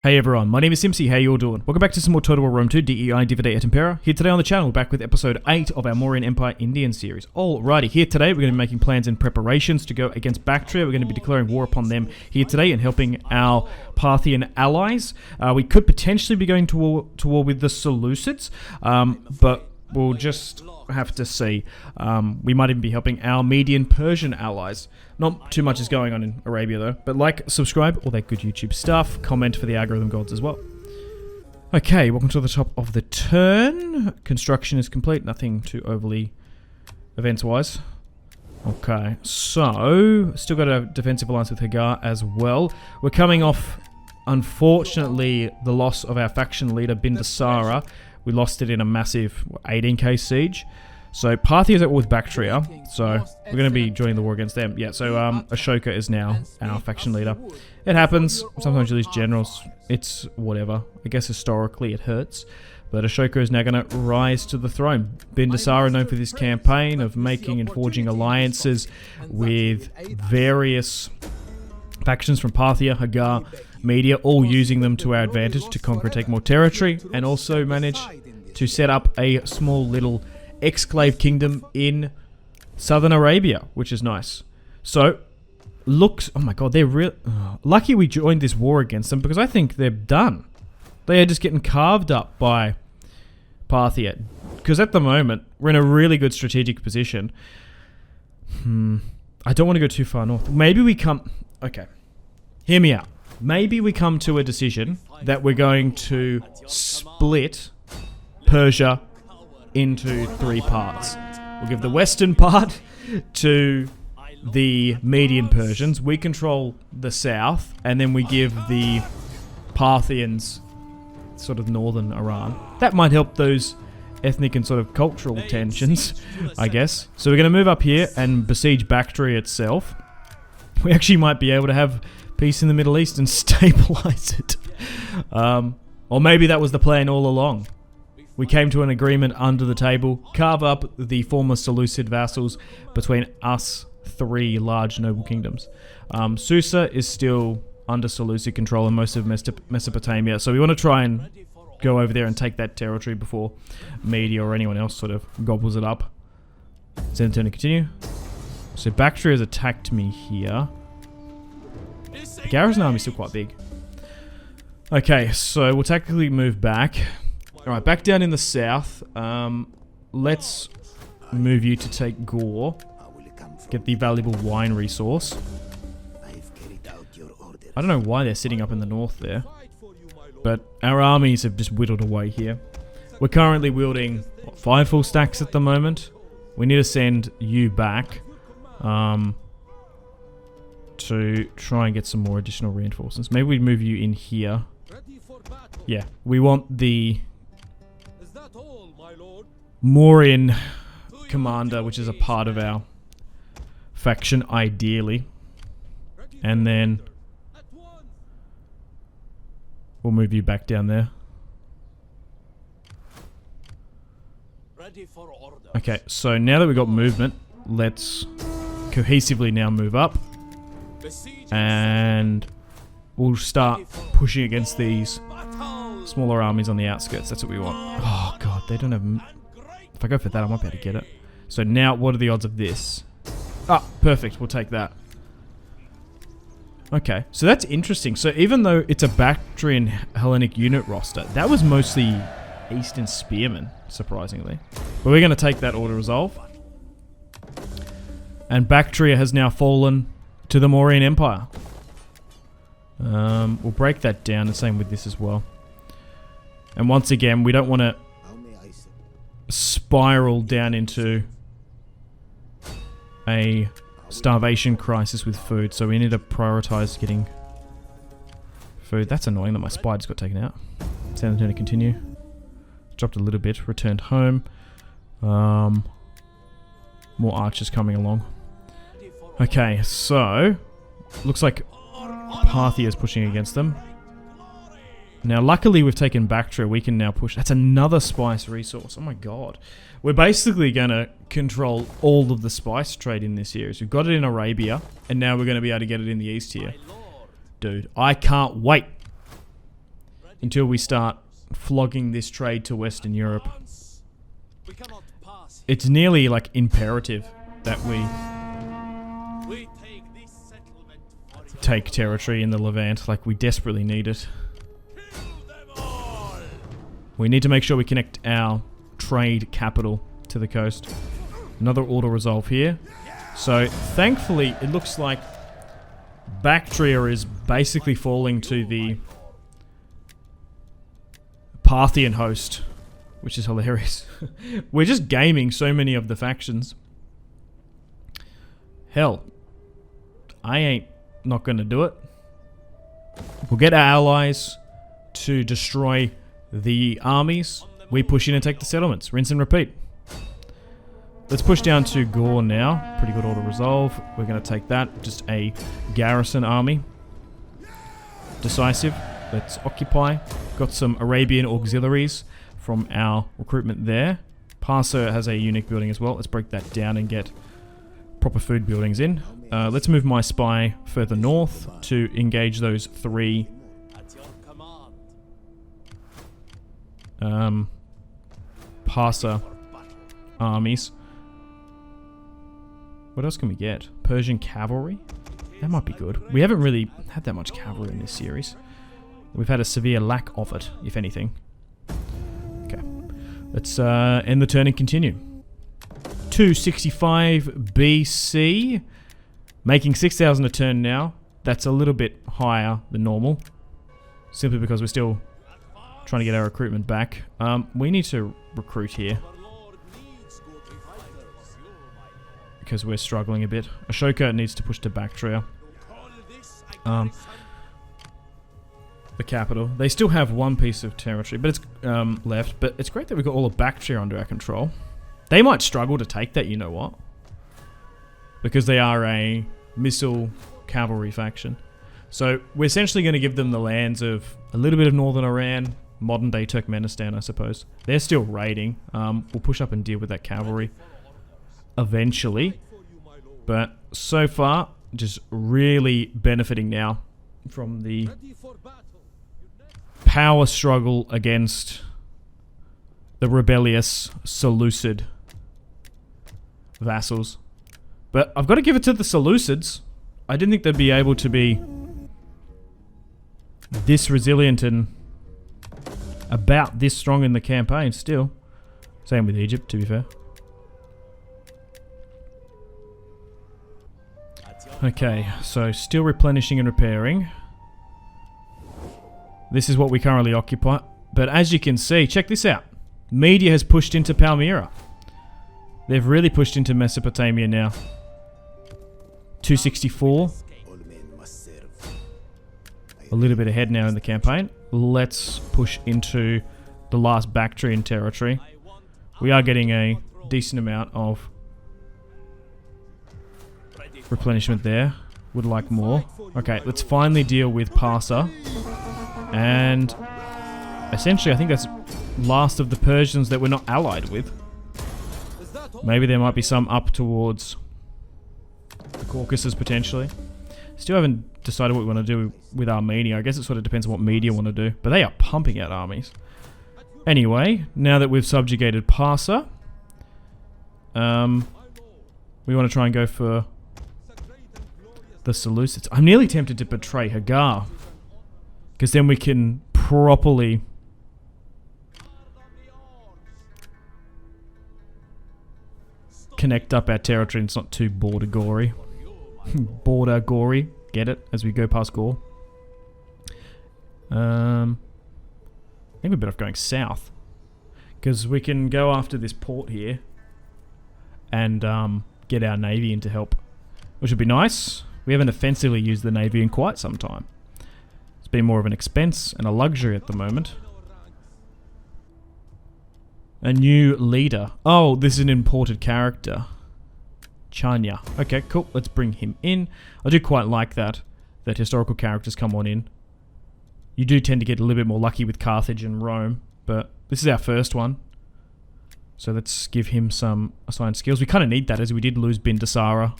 Hey everyone, my name is Simpzy, how you all doing? Welcome back to some more Total War Rome 2 DEI Dividend et Impera. Here today on the channel, back with episode 8 of our Mauryan Empire Indian series. Alrighty, here today we're going to be making plans and preparations to go against Bactria. We're going to be declaring war upon them here today and helping our Parthian allies. We could potentially be going to war with the Seleucids, but we'll just have to see. We might even be helping our Median Persian allies. Not too much is going on in Arabia though, but like, subscribe, all that good YouTube stuff, comment for the algorithm gods as well. Okay, welcome to the top of the turn. Construction is complete, nothing too overly events-wise. Okay, so, still got a defensive alliance with Hagar as well. We're coming off, unfortunately, the loss of our faction leader, Bindasara. We lost it in a massive 18k siege. So Parthia's at war with Bactria, so we're going to be joining the war against them. Yeah, so Ashoka is now our faction leader. It happens. Sometimes you lose generals. It's whatever. I guess historically it hurts. But Ashoka is now going to rise to the throne. Bindasara, known for this campaign of making and forging alliances with various factions from Parthia, Hagar, Media, all using them to our advantage to conquer and take more territory, and also manage to set up a small little exclave kingdom in southern Arabia, which is nice. So, looks... Oh my god, they're real... lucky we joined this war against them, because I think they're done. They are just getting carved up by Parthia. Because at the moment, we're in a really good strategic position. I don't want to go too far north. Maybe we come... Okay. Hear me out. Maybe we come to a decision that we're going to split Persia into 3 parts. We'll give the western part to the Median Persians. We control the south, and then we give the Parthians sort of northern Iran. That might help those ethnic and sort of cultural tensions, I guess. So we're going to move up here and besiege Bactria itself. We actually might be able to have peace in the Middle East and stabilize it. Or maybe that was the plan all along. We came to an agreement under the table, carve up the former Seleucid vassals between us 3 large noble kingdoms. Susa is still under Seleucid control in most of Mesopotamia, so we want to try and go over there and take that territory before Media or anyone else sort of gobbles it up. Send turn to continue. So Bactria has attacked me here. The garrison army is still quite big. Okay, so we'll tactically move back. Alright, back down in the south. Let's move you to take Gore. Get the valuable wine resource. I don't know why they're sitting up in the north there. But our armies have just whittled away here. We're currently wielding 5 full stacks at the moment. We need to send you back. To try and get some more additional reinforcements. Maybe we move you in here. Yeah, we want the Mauryan commander, which is a part of our faction, ideally. And then we'll move you back down there. Okay, so now that we've got movement, let's cohesively now move up. And we'll start pushing against these smaller armies on the outskirts. That's what we want. Oh god, they don't have... If I go for that, I might be able to get it. So now, what are the odds of this? Ah, perfect. We'll take that. Okay, so that's interesting. So even though it's a Bactrian Hellenic unit roster, that was mostly Eastern Spearmen, surprisingly. But we're going to take that auto resolve. And Bactria has now fallen to the Mauryan Empire. We'll break that down, the same with this as well. And once again, we don't want to spiral down into a starvation crisis with food, so we need to prioritize getting food. That's annoying that my spy just got taken out. Sound turn to continue. Dropped a little bit, returned home. More archers coming along. Okay, so looks like Parthia is pushing against them. Now, luckily we've taken Bactria. We can now push. That's another spice resource. Oh my god. We're basically going to control all of the spice trade in this series. We've got it in Arabia, and now we're going to be able to get it in the east here. Dude, I can't wait. until we start flogging this trade to Western Europe. It's nearly like imperative that we take territory in the Levant. Like, we desperately need it. We need to make sure we connect our trade capital to the coast. Another auto resolve here. So thankfully it looks like Bactria is basically falling to the Parthian host, which is hilarious. We're just gaming so many of the factions. Hell, I ain't not gonna do it. We'll get our allies to destroy the armies. We push in and take the settlements. Rinse and repeat. Let's push down to Gore now. Pretty good auto resolve. We're going to take that. Just a garrison army. Decisive. Let's occupy. Got some Arabian auxiliaries from our recruitment there. Parser has a unique building as well. Let's break that down and get proper food buildings in. Let's move my spy further north to engage those three Parser armies. What else can we get? Persian cavalry? That might be good. We haven't really had that much cavalry in this series. We've had a severe lack of it, if anything. Okay. Let's end the turn and continue. 265 BC. Making 6,000 a turn now. That's a little bit higher than normal. Simply because we're still trying to get our recruitment back. We need to recruit here. Because we're struggling a bit. Ashoka needs to push to Bactria. The capital. They still have one piece of territory, but it's left. But it's great that we've got all of Bactria under our control. They might struggle to take that, you know what? Because they are a missile cavalry faction. So we're essentially going to give them the lands of a little bit of northern Iran, modern day Turkmenistan, I suppose. They're still raiding. We'll push up and deal with that cavalry eventually. But so far, just really benefiting now from the power struggle against the rebellious Seleucid vassals. But I've got to give it to the Seleucids. I didn't think they'd be able to be this resilient and about this strong in the campaign still. Same with Egypt, to be fair. Okay, so still replenishing and repairing. This is what we currently occupy. But as you can see, check this out. Media has pushed into Palmyra. They've really pushed into Mesopotamia now. 264. A little bit ahead now in the campaign. Let's push into the last Bactrian territory. We are getting a decent amount of replenishment there. Would like more. Okay, let's finally deal with Parsa. And essentially I think that's last of the Persians that we're not allied with. Maybe there might be some up towards the Caucasus potentially. Still haven't decided what we want to do with Armenia. I guess it sort of depends on what media want to do. But they are pumping out armies. Anyway, now that we've subjugated Parsa, we want to try and go for the Seleucids. I'm nearly tempted to betray Hagar, because then we can properly connect up our territory and it's not too border gory. Border gory, get it, as we go past Gore. I think we're better off going south, because we can go after this port here and get our navy in to help, which would be nice. We haven't offensively used the navy in quite some time. It's been more of an expense and a luxury at the moment. A new leader. Oh, this is an imported character. Chanya. Okay, cool. Let's bring him in. I do quite like that historical characters come on in. You do tend to get a little bit more lucky with Carthage and Rome, but this is our first one. So let's give him some assigned skills. We kind of need that, as we did lose Bindasara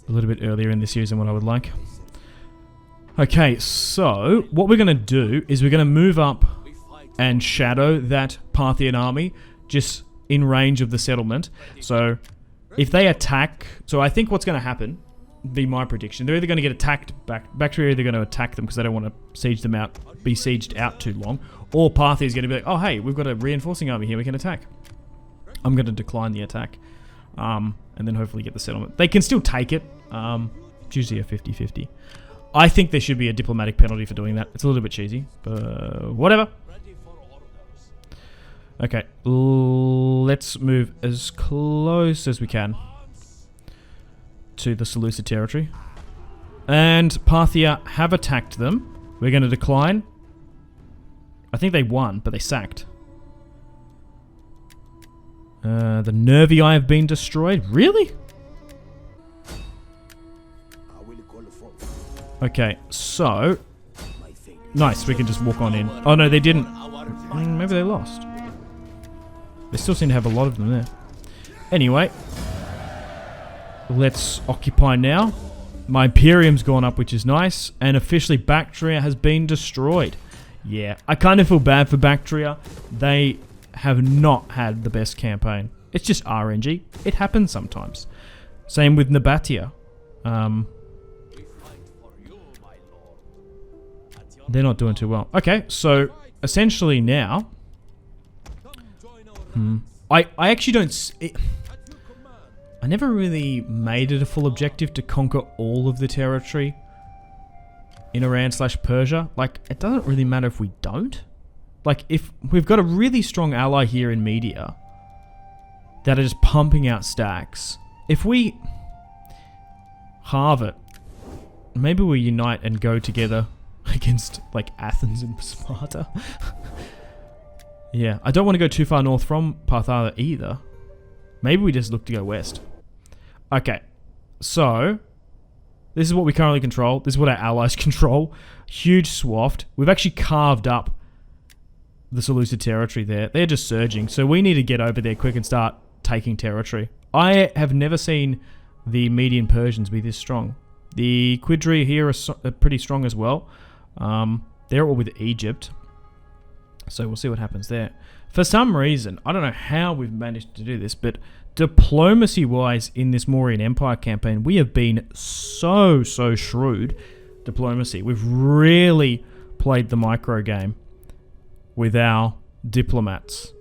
a little bit earlier in the series than what I would like. Okay, so what we're going to do is we're going to move up and shadow that Parthian army just in range of the settlement. So if they attack... So I think what's going to happen, be my prediction, they're either going to get attacked Bactria are either going to attack them because they don't want to siege them out, be sieged out too long, or Parthia is going to be like, oh hey, we've got a reinforcing army here, we can attack. I'm going to decline the attack, and then hopefully get the settlement. They can still take it. It's usually a 50-50. I think there should be a diplomatic penalty for doing that. It's a little bit cheesy, but whatever. Okay, let's move as close as we can to the Seleucid territory. And Parthia have attacked them. We're going to decline. I think they won, but they sacked. The Nervii have been destroyed. Really? Okay, so... Nice, we can just walk on in. Oh no, they didn't. Maybe they lost. They still seem to have a lot of them there. Anyway. Let's occupy now. My Imperium's gone up, which is nice. And officially Bactria has been destroyed. Yeah, I kind of feel bad for Bactria. They have not had the best campaign. It's just RNG. It happens sometimes. Same with Nabatea. They're not doing too well. Okay, so essentially now... I actually don't... I never really made it a full objective to conquer all of the territory in Iran/Persia. Like, it doesn't really matter if we don't. Like, if we've got a really strong ally here in Media that are just pumping out stacks. If we halve it, maybe we unite and go together against, like, Athens and Sparta. Yeah, I don't want to go too far north from Parthala either. Maybe we just look to go west. Okay, so this is what we currently control. This is what our allies control. Huge swath. We've actually carved up the Seleucid territory there. They're just surging, so we need to get over there quick and start taking territory. I have never seen the Median Persians be this strong. The Quidri here are pretty strong as well. They're all with Egypt. So we'll see what happens there. For some reason, I don't know how we've managed to do this, but diplomacy-wise in this Mauryan Empire campaign, we have been so shrewd. Diplomacy. We've really played the micro game with our diplomats.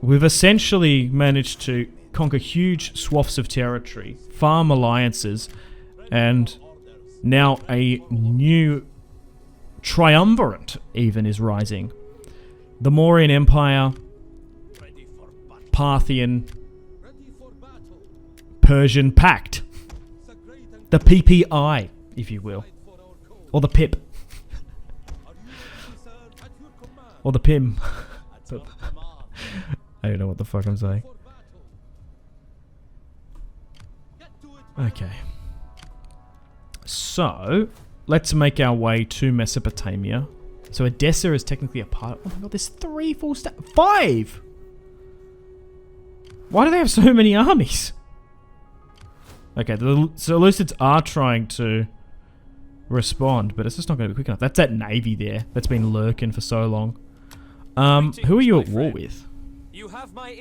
We've essentially managed to conquer huge swaths of territory, farm alliances, and now a new triumvirate even is rising. The Mauryan Empire, Parthian, Persian Pact. The PPI, if you will. Or the PIP. Or the PIM. I don't know what the fuck I'm saying. Okay. So, let's make our way to Mesopotamia. So Edessa is technically a part of... Oh my god, there's 3 full stack... 5! Why do they have so many armies? Okay, the Seleucids are trying to respond, but it's just not going to be quick enough. That's that navy there that's been lurking for so long. Who are you at war with?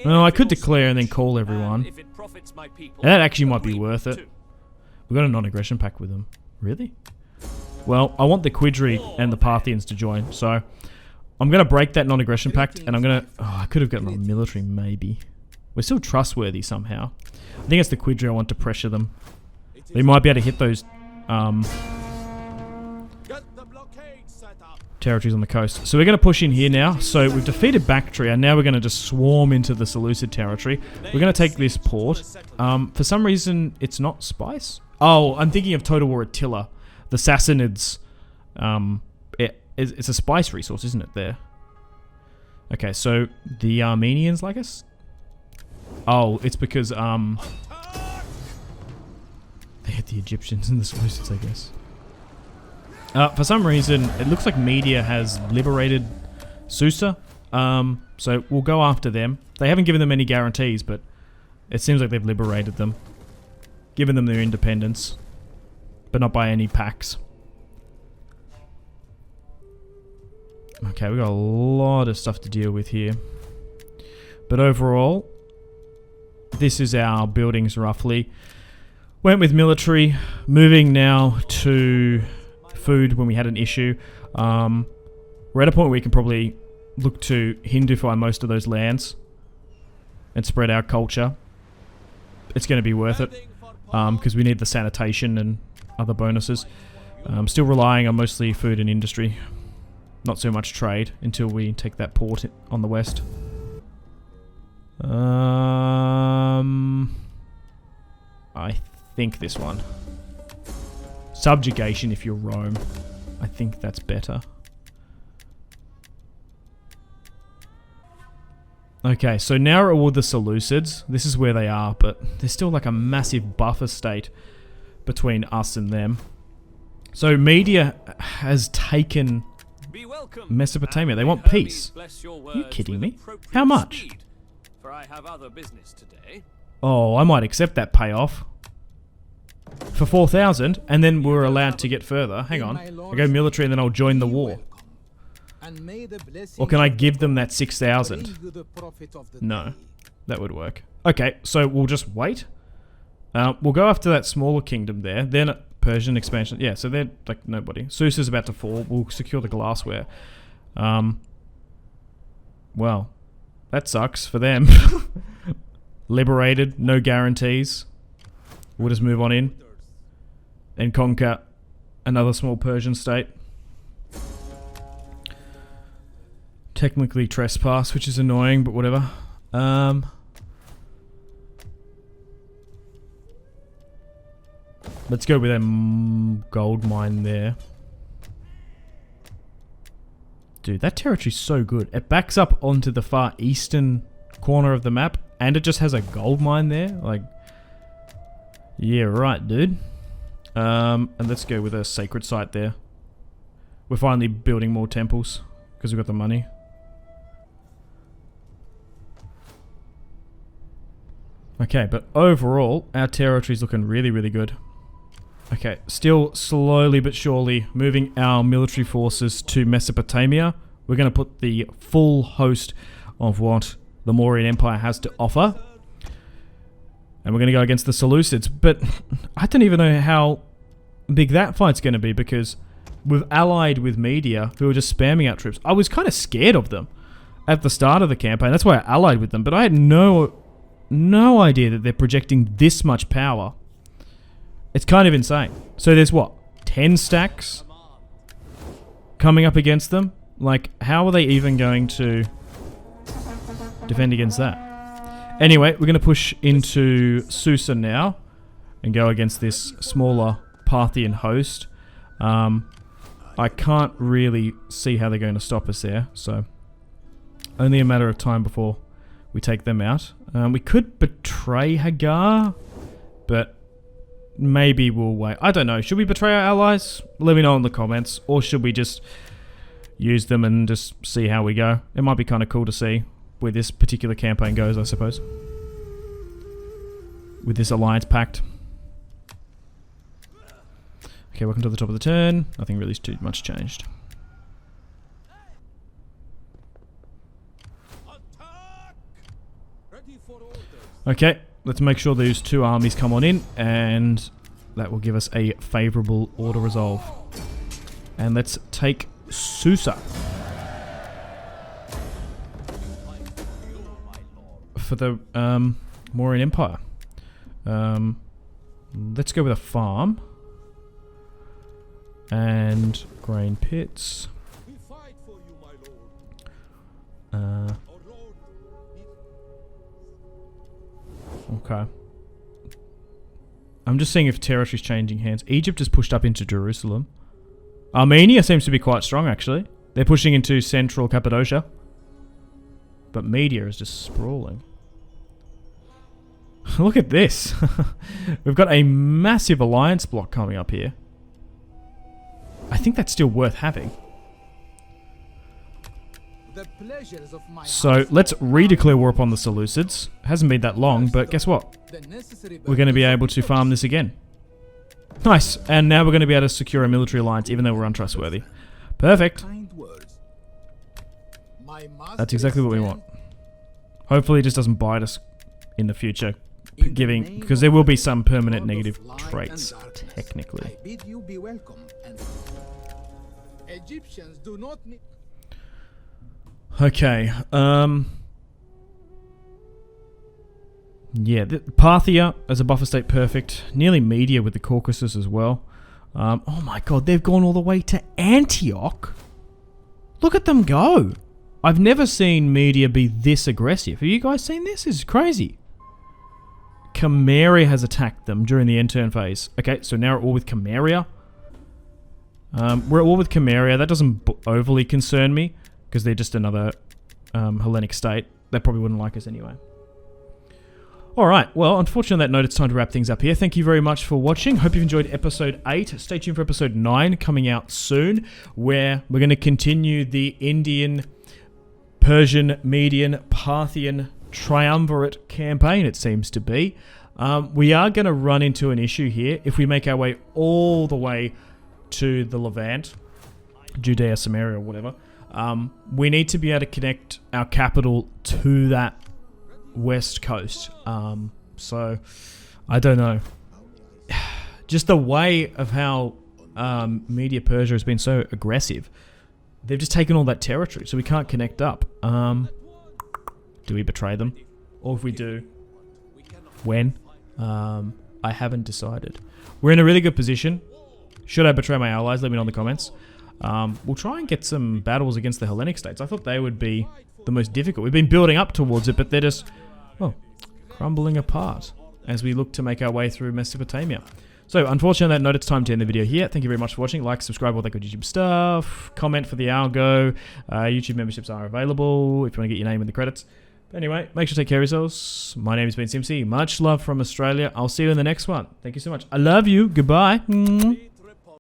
Well, I could declare and then call everyone. That actually might be worth it. We've got a non-aggression pact with them. Really? Well, I want the Quidri and the Parthians to join, so I'm going to break that non-aggression pact, and I'm going to... Oh, I could have gotten a military, maybe. We're still trustworthy somehow. I think it's the Quidri I want to pressure them. They might be able to hit those territories on the coast. So we're going to push in here now. So we've defeated Bactria. Now we're going to just swarm into the Seleucid territory. We're going to take this port. For some reason, it's not spice. Oh, I'm thinking of Total War Attila. The Sassanids. It's a spice resource, isn't it, there? Okay, so the Armenians like us? Oh, it's because, they had the Egyptians and the Seleucids, I guess. For some reason, it looks like Media has liberated Susa. So we'll go after them. They haven't given them any guarantees, but it seems like they've liberated them. Given them their independence. But not by any pacts. Okay, we got a lot of stuff to deal with here. But overall, this is our buildings roughly. Went with military, moving now to food when we had an issue. We're at a point where we can probably look to Hindufy most of those lands and spread our culture. It's going to be worth it because we need the sanitation and other bonuses. Still relying on mostly food and industry. Not so much trade until we take that port on the west. I think this one. Subjugation if you're Rome. I think that's better. Okay, so now we're all the Seleucids. This is where they are, but there's still like a massive buffer state between us and them. So Media has taken Mesopotamia. They want peace. Are you kidding me? How much? Oh, I might accept that payoff. For 4,000, and then we're allowed to get further. Hang on. I go military and then I'll join the war. Or can I give them that 6,000? No. That would work. Okay, so we'll just wait. We'll go after that smaller kingdom there. Then Persian expansion. Yeah, so they're like nobody. Susa's about to fall. We'll secure the glassware. Well, that sucks for them. Liberated, no guarantees. We'll just move on in and conquer another small Persian state. Technically trespass, which is annoying, but whatever. Let's go with a gold mine there. Dude, that territory's so good. It backs up onto the far eastern corner of the map, and it just has a gold mine there. Like, yeah, right, dude. And let's go with a sacred site there. We're finally building more temples because we've got the money. Okay, but overall, our territory's looking really, really good. Okay, still slowly but surely moving our military forces to Mesopotamia. We're going to put the full host of what the Mauryan Empire has to offer. And we're going to go against the Seleucids. But I don't even know how big that fight's going to be because we've allied with Media who are just spamming out troops. I was kind of scared of them at the start of the campaign. That's why I allied with them. But I had no idea that they're projecting this much power. It's kind of insane. So there's what? 10 stacks coming up against them? Like, how are they even going to defend against that? Anyway, we're going to push into Susa now and go against this smaller Parthian host. I can't really see how they're going to stop us there, so only a matter of time before we take them out. We could betray Hagar, but maybe we'll wait. I don't know. Should we betray our allies? Let me know in the comments. Or should we just use them and just see how we go? It might be kind of cool to see where this particular campaign goes, I suppose. With this alliance pact. Okay, welcome to the top of the turn. Nothing really too much changed. Okay, let's make sure those two armies come on in, and that will give us a favourable order resolve. And let's take Susa for the Mauryan Empire. Let's go with a farm and grain pits. Okay. I'm just seeing if territory's changing hands. Egypt has pushed up into Jerusalem. Armenia seems to be quite strong, actually. They're pushing into central Cappadocia. But Media is just sprawling. Look at this. We've got a massive alliance block coming up here. I think that's still worth having. So let's redeclare war upon the Seleucids. Hasn't been that long, but guess what? We're going to be able to farm this again. Nice. And now we're going to be able to secure a military alliance even though we're untrustworthy. Perfect. That's exactly what we want. Hopefully it just doesn't bite us in the future, because there will be some permanent negative traits, technically. Okay, yeah, Parthia as a buffer state, perfect. Nearly Media with the Caucasus as well. Oh my god, they've gone all the way to Antioch? Look at them go! I've never seen Media be this aggressive. Have you guys seen this? This is crazy. Cameria has attacked them during the end turn phase. Okay, so now we're at war with Cameria. We're at war with Cameria. That doesn't overly concern me, because they're just another Hellenic state. They probably wouldn't like us anyway. Alright, well, unfortunately on that note, it's time to wrap things up here. Thank you very much for watching. Hope you've enjoyed episode 8. Stay tuned for episode 9 coming out soon, where we're going to continue the Indian, Persian, Median, Parthian triumvirate campaign, it seems to be. We are going to run into an issue here if we make our way all the way to the Levant, Judea, Samaria, or whatever. We need to be able to connect our capital to that west coast. So I don't know. Just the way of how Media Persia has been so aggressive. They've just taken all that territory, so we can't connect up. Do we betray them? Or if we do, when? I haven't decided. We're in a really good position. Should I betray my allies? Let me know in the comments. We'll try and get some battles against the Hellenic states. I thought they would be the most difficult. We've been building up towards it, but they're just, well, crumbling apart as we look to make our way through Mesopotamia. So, unfortunately on that note, it's time to end the video here. Thank you very much for watching. Like, subscribe, all that good YouTube stuff. Comment for the algo. YouTube memberships are available if you want to get your name in the credits. But anyway, make sure to take care of yourselves. My name has been Simpzy. Much love from Australia. I'll see you in the next one. Thank you so much. I love you. Goodbye.